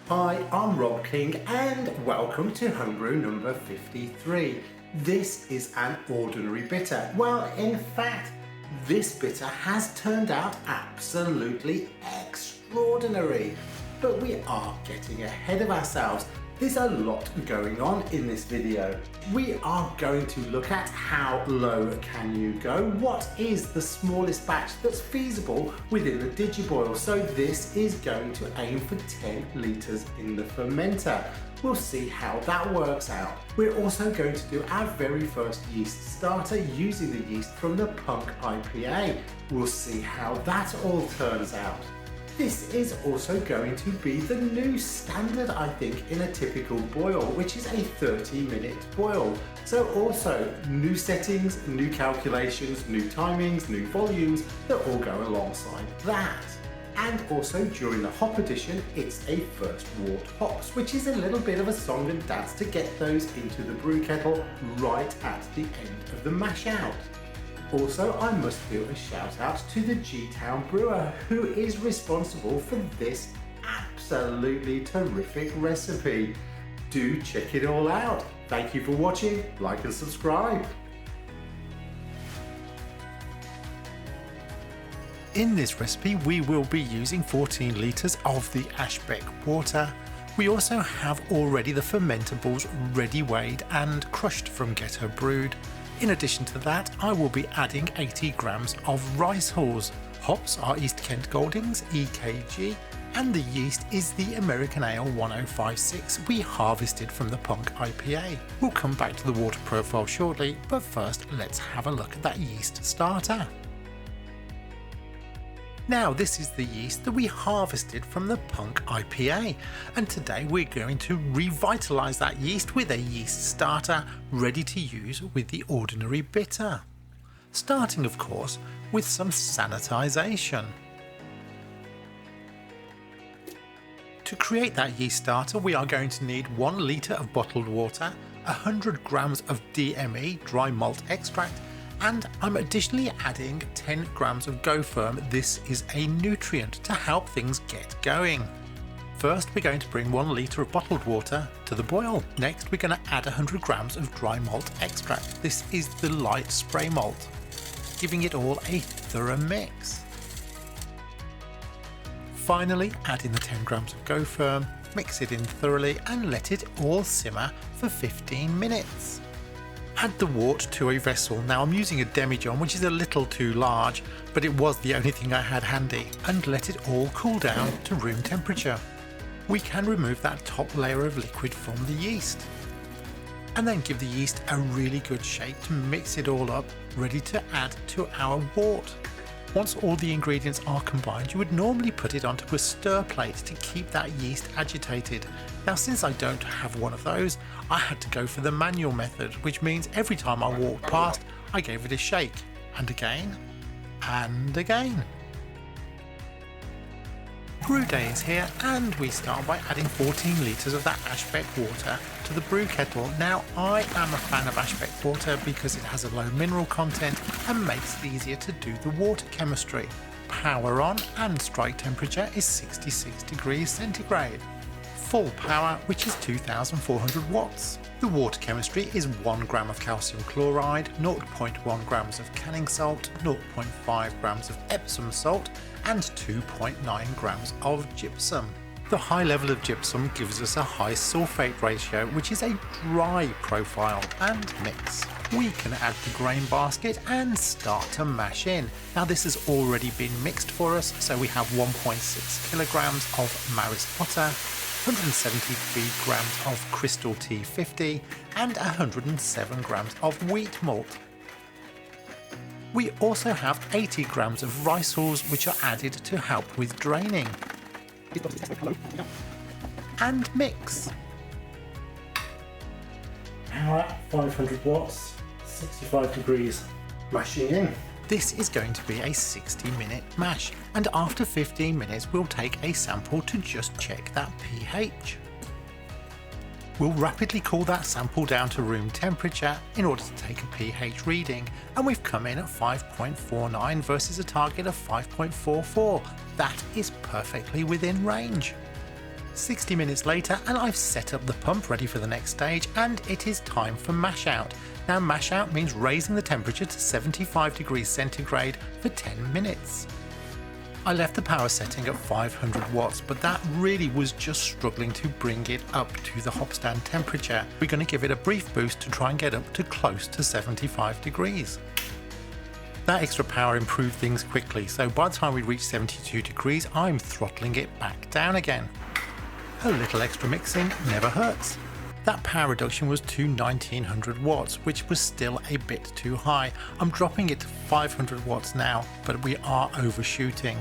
Hi, I'm Rob King and welcome to Homebrew number 53. This is an ordinary bitter. Well, in fact, this bitter has turned out absolutely extraordinary. But we are getting ahead of ourselves. There's a lot going on in this video. We are going to look at how low can you go, what is the smallest batch that's feasible within the digiboil. So this is going to aim for 10 litres in the fermenter. We'll see how that works out. We're also going to do our very first yeast starter using the yeast from the Punk IPA. We'll see how that all turns out. This is also going to be the new standard, I think, in a typical boil, which is a 30-minute boil. So also new settings, new calculations, new timings, new volumes that all go alongside that. And also during the hop edition, it's a first wort hops, which is a little bit of a song and dance to get those into the brew kettle right at the end of the mash out. Also, I must do a shout out to the G-Town Brewer, who is responsible for this absolutely terrific recipe. Do check it all out. Thank you for watching, like and subscribe. In this recipe, we will be using 14 litres of the Ashbeck water. We also have already the fermentables ready weighed and crushed from Ghetto Brewed. In addition to that, I will be adding 80 grams of rice hulls. Hops are East Kent Goldings EKG, and the yeast is the American Ale 1056 we harvested from the Punk IPA. We'll come back to the water profile shortly, but first let's have a look at that yeast starter. Now this is the yeast that we harvested from the Punk IPA, and today we're going to revitalise that yeast with a yeast starter ready to use with the ordinary bitter. Starting of course with some sanitisation. To create that yeast starter we are going to need 1 litre of bottled water, 100 grams of DME dry malt extract, and I'm additionally adding 10 grams of Go Firm. This is a nutrient to help things get going. First we're going to bring 1 litre of bottled water to the boil. Next we're going to add 100 grams of dry malt extract. This is the light spray malt, giving it all a thorough mix. Finally add in the 10 grams of Go Firm, mix it in thoroughly and let it all simmer for 15 minutes. Add the wort to a vessel. Now I'm using a demijohn, which is a little too large, but it was the only thing I had handy, and let it all cool down to room temperature. We can remove that top layer of liquid from the yeast, and then give the yeast a really good shake to mix it all up, ready to add to our wort. Once all the ingredients are combined, you would normally put it onto a stir plate to keep that yeast agitated. Now since I don't have one of those, I had to go for the manual method, which means every time I walked past, I gave it a shake, and again, and again. Brew day is here, and we start by adding 14 litres of that Ashbeck water to the brew kettle. Now I am a fan of Ashbeck water because it has a low mineral content and makes it easier to do the water chemistry. Power on and strike temperature is 66 degrees centigrade. Full power, which is 2400 watts. The water chemistry is 1 gram of calcium chloride, 0.1 grams of canning salt, 0.5 grams of Epsom salt, and 2.9 grams of gypsum. The high level of gypsum gives us a high sulfate ratio, which is a dry profile, and mix. We can add the grain basket and start to mash in. Now this has already been mixed for us, so we have 1.6 kilograms of Maris butter, 173 grams of Crystal T50 and 107 grams of wheat malt. We also have 80 grams of rice hulls which are added to help with draining. And mix. Power 500 watts, 65 degrees, mashing in. This is going to be a 60-minute mash, and after 15 minutes we'll take a sample to just check that pH. We'll rapidly cool that sample down to room temperature in order to take a pH reading, and we've come in at 5.49 versus a target of 5.44. That is perfectly within range. 60 minutes later and I've set up the pump ready for the next stage, and it is time for mash out. Now mash out means raising the temperature to 75 degrees centigrade for 10 minutes. I left the power setting at 500 watts, but that really was just struggling to bring it up to the hop stand temperature. We're going to give it a brief boost to try and get up to close to 75 degrees. That extra power improved things quickly, so by the time we reach 72 degrees, I'm throttling it back down again. A little extra mixing never hurts. That power reduction was to 1900 watts, which was still a bit too high. I'm dropping it to 500 watts now, but we are overshooting.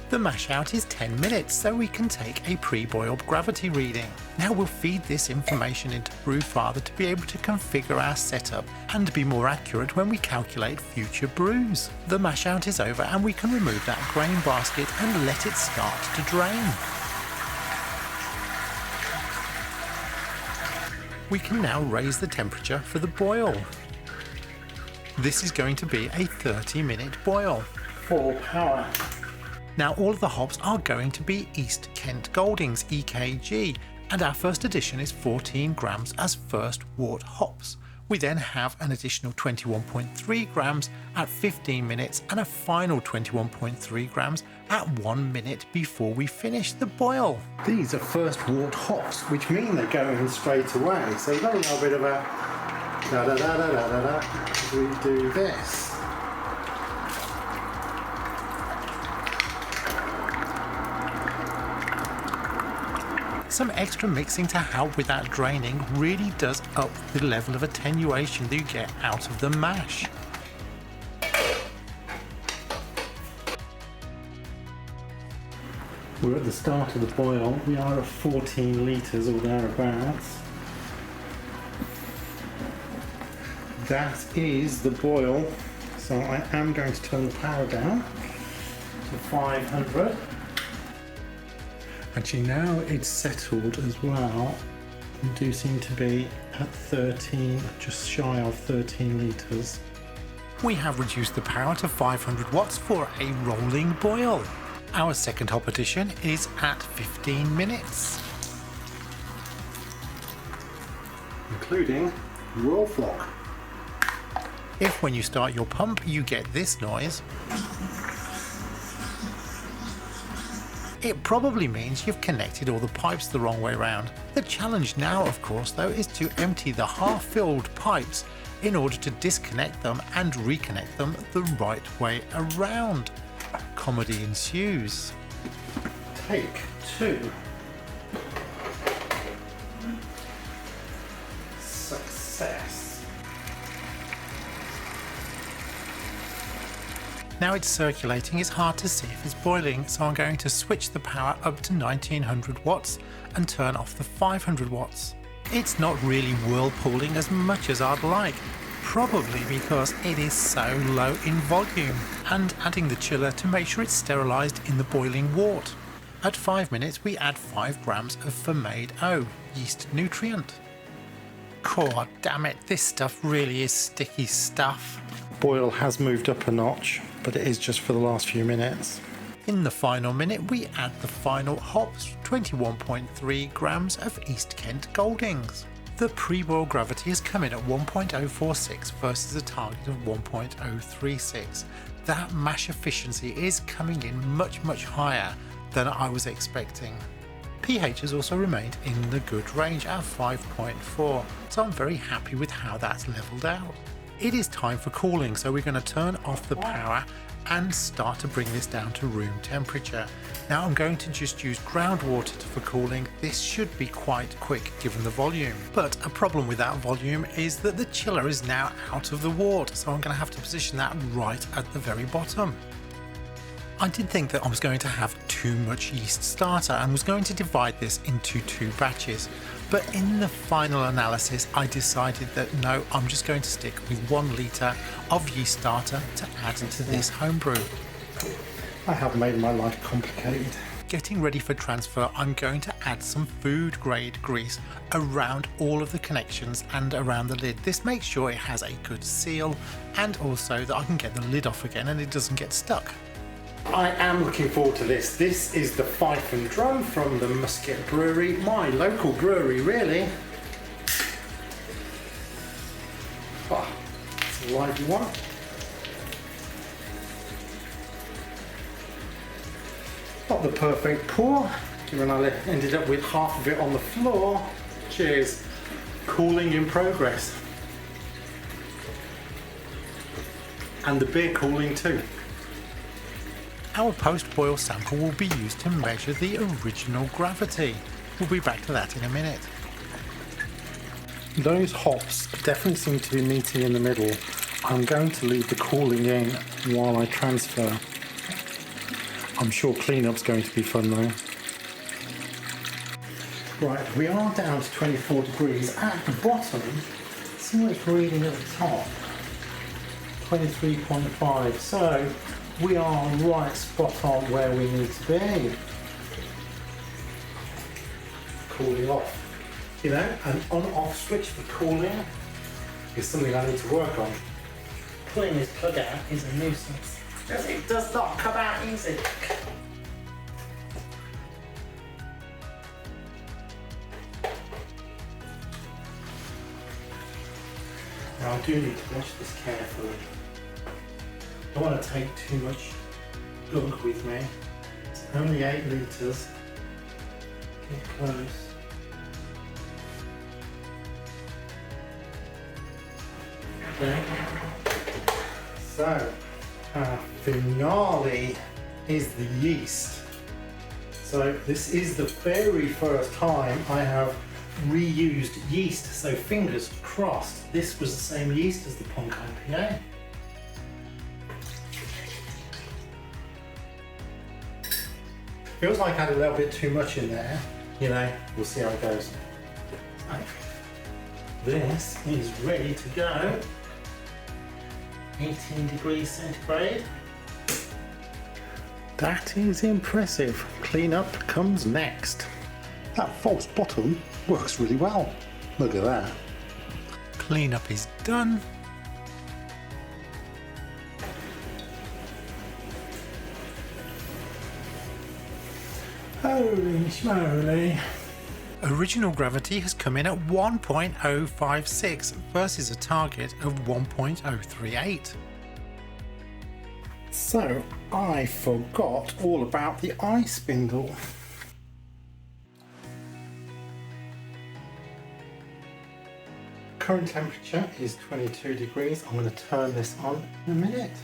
The mash out is 10 minutes, so we can take a pre-boiled gravity reading. Now we'll feed this information into Brewfather to be able to configure our setup and be more accurate when we calculate future brews. The mash out is over and we can remove that grain basket and let it start to drain. We can now raise the temperature for the boil. This is going to be a 30-minute boil. Full power. Now all of the hops are going to be East Kent Goldings EKG, and our first addition is 14 grams as first wort hops. We then have an additional 21.3 grams at 15 minutes and a final 21.3 grams at 1 minute before we finish the boil. These are first wort hops, which mean they're going straight away. So you've got a little bit of a da-da-da-da-da-da as we do this. Some extra mixing to help with that draining really does up the level of attenuation that you get out of the mash. We're at the start of the boil. We are at 14 litres or thereabouts. That is the boil. So I am going to turn the power down to 500. Actually now it's settled as well. We do seem to be at 13, just shy of 13 litres. We have reduced the power to 500 watts for a rolling boil. Our second hop addition is at 15 minutes. Including Royal Flock. If when you start your pump you get this noise, it probably means you've connected all the pipes the wrong way around. The challenge now, of course, though, is to empty the half-filled pipes in order to disconnect them and reconnect them the right way around. Comedy ensues. Take 2. Success. Now it's circulating, it's hard to see if it's boiling, so I'm going to switch the power up to 1900 watts and turn off the 500 watts. It's not really whirlpooling as much as I'd like, probably because it is so low in volume, and adding the chiller to make sure it's sterilised in the boiling wort. At 5 minutes we add 5 grams of Fermade O, yeast nutrient. God damn it, this stuff really is sticky stuff. Boil has moved up a notch, but it is just for the last few minutes. In the final minute we add the final hops, 21.3 grams of East Kent Goldings. The pre-boil gravity has come in at 1.046 versus a target of 1.036. That mash efficiency is coming in much higher than I was expecting. pH has also remained in the good range at 5.4, so I'm very happy with how that's levelled out. It is time for cooling, so we're going to turn off the power and start to bring this down to room temperature. Now I'm going to just use groundwater for cooling. This should be quite quick given the volume, but a problem with that volume is that the chiller is now out of the wort, so I'm going to have to position that right at the very bottom. I did think that I was going to have too much yeast starter and was going to divide this into 2 batches, but in the final analysis I decided that no, I'm just going to stick with 1 litre of yeast starter to add to this homebrew. I have made my life complicated. Getting ready for transfer, I'm going to add some food grade grease around all of the connections and around the lid. This makes sure it has a good seal and also that I can get the lid off again and it doesn't get stuck. I am looking forward to this. This is the Fife and Drum from the Musket Brewery, my local brewery really. Oh, it's a lively one. Not the perfect pour, given I ended up with half of it on the floor. Cheers. Cooling in progress. And the beer cooling too. Our post-boil sample will be used to measure the original gravity. We'll be back to that in a minute. Those hops definitely seem to be meeting in the middle. I'm going to leave the cooling in while I transfer. I'm sure cleanup's going to be fun though. Right, we are down to 24 degrees at the bottom. See what it's reading at the top. 23.5. So we are right spot on where we need to be. Cooling off. You know, an on-off switch for cooling is something I need to work on. Pulling this plug out is a nuisance, because it does not come out easy. Now I do need to watch this carefully. I don't want to take too much gunk with me. It's only 8 litres. Get close. Okay. So, our finale is the yeast. So this is the very first time I have reused yeast, so fingers crossed this was the same yeast as the Punk IPA. Feels like I had a little bit too much in there, you know, we'll see how it goes. So, this is ready to go. 18 degrees centigrade. That is impressive. Cleanup comes next. That false bottom works really well. Look at that. Cleanup is done. Holy schmoly. Original gravity has come in at 1.056 versus a target of 1.038. So I forgot all about the ice spindle. Current temperature is 22 degrees. I'm going to turn this on in a minute.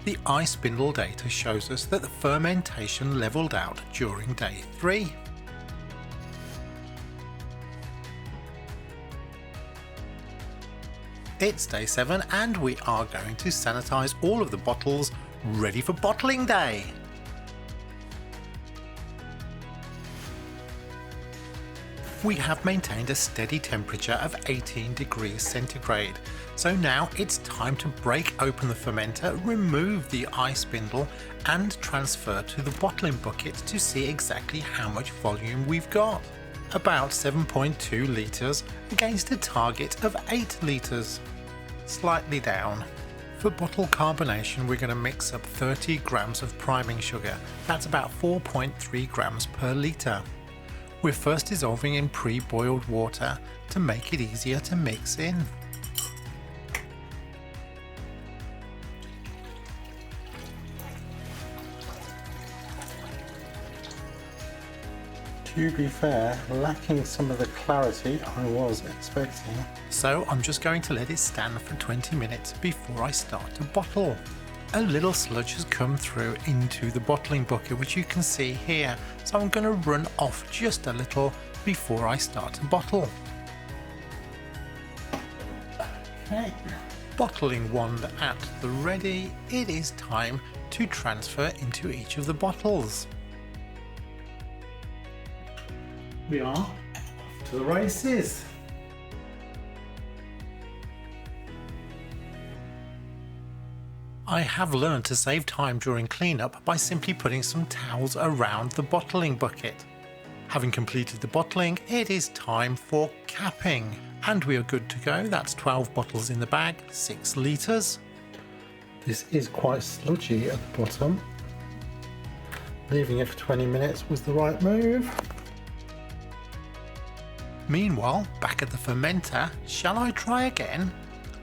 The ice spindle data shows us that the fermentation levelled out during day 3. It's day 7 and we are going to sanitise all of the bottles ready for bottling day. We have maintained a steady temperature of 18 degrees centigrade, so now it's time to break open the fermenter, remove the ice spindle and transfer to the bottling bucket to see exactly how much volume we've got. About 7.2 litres against a target of 8 litres. Slightly down. For bottle carbonation we're going to mix up 30 grams of priming sugar, that's about 4.3 grams per litre. We're first dissolving in pre-boiled water to make it easier to mix in. To be fair, lacking some of the clarity I was expecting. So I'm just going to let it stand for 20 minutes before I start to bottle. A little sludge has come through into the bottling bucket, which you can see here, so I'm going to run off just a little before I start to bottle. Okay. Bottling wand at the ready, it is time to transfer into each of the bottles. We are off to the races. I have learned to save time during cleanup by simply putting some towels around the bottling bucket. Having completed the bottling, it is time for capping, and we are good to go. That's 12 bottles in the bag, 6 litres. This is quite sludgy at the bottom. Leaving it for 20 minutes was the right move. Meanwhile, back at the fermenter, shall I try again?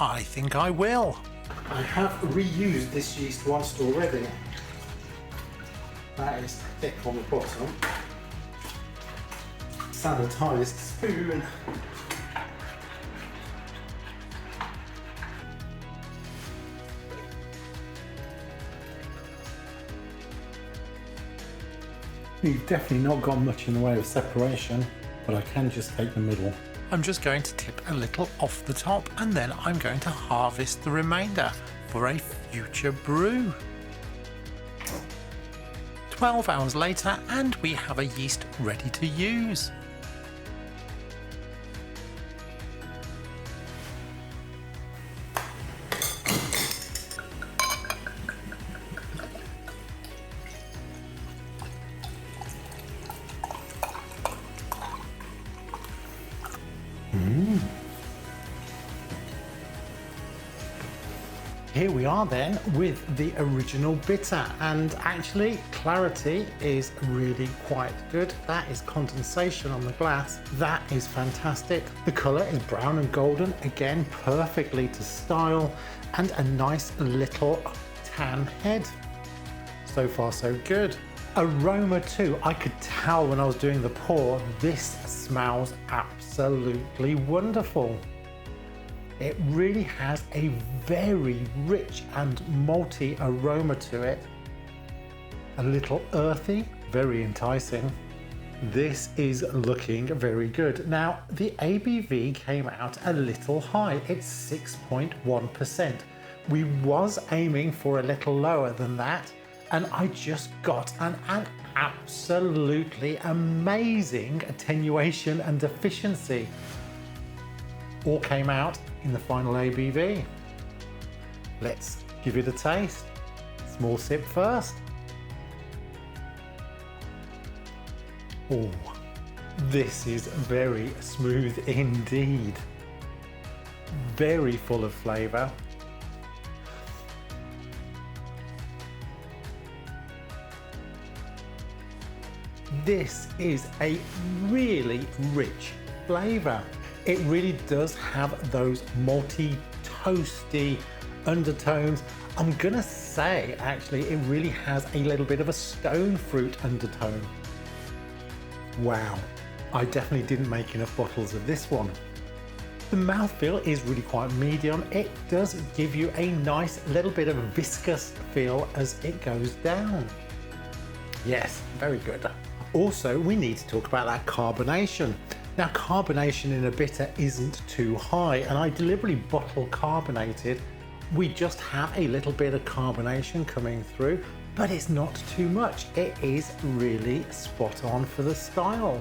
I think I will. I have reused this yeast once already. That is thick on the bottom. Sanitised spoon. You've definitely not got much in the way of separation, but I can just take the middle. I'm just going to tip a little off the top, and then I'm going to harvest the remainder for a future brew. 12 hours later, and we have a yeast ready to use. Here we are then with the original bitter, and actually clarity is really quite good. That is condensation on the glass. That is fantastic. The colour is brown and golden, again perfectly to style, and a nice little tan head. So far so good. Aroma too, I could tell when I was doing the pour, this smells absolutely wonderful. It really has a very rich and malty aroma to it. A little earthy, very enticing. This is looking very good. Now, the ABV came out a little high. It's 6.1%. We was aiming for a little lower than that, and I just got an absolutely amazing attenuation and efficiency. All came out in the final ABV. Let's give it a taste. Small sip first. Oh, this is very smooth indeed. Very full of flavour. This is a really rich flavour. It really does have those malty, toasty undertones. I'm gonna say, actually, it really has a little bit of a stone fruit undertone. Wow, I definitely didn't make enough bottles of this one. The mouthfeel is really quite medium. It does give you a nice little bit of viscous feel as it goes down. Yes, very good. Also, we need to talk about that carbonation. Now, carbonation in a bitter isn't too high, and I deliberately bottle carbonated. We just have a little bit of carbonation coming through, but it's not too much. It is really spot on for the style.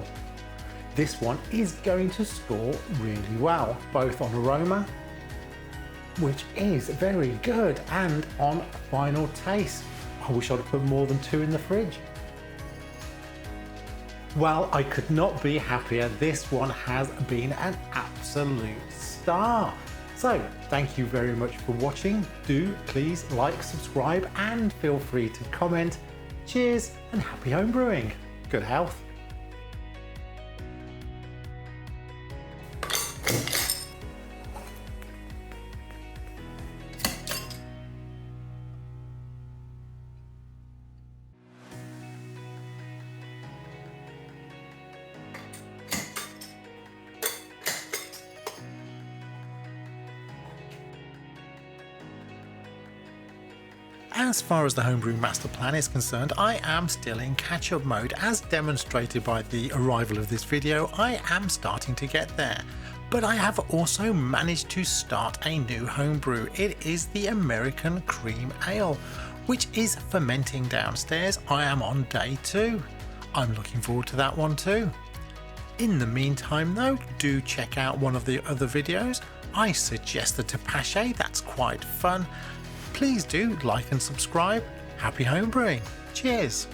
This one is going to score really well, both on aroma, which is very good, and on final taste. I wish I'd put more than 2 in the fridge. Well, I could not be happier. This one has been an absolute star. So, thank you very much for watching. Do please like, subscribe, and feel free to comment. Cheers and happy homebrewing. Good health. As far as the Homebrew Masterplan is concerned, I am still in catch-up mode. As demonstrated by the arrival of this video, I am starting to get there. But I have also managed to start a new homebrew. It is the American Cream Ale, which is fermenting downstairs. I am on day 2. I'm looking forward to that one too. In the meantime though, do check out one of the other videos. I suggest the Tapache, that's quite fun. please do like and subscribe. Happy homebrewing. Cheers.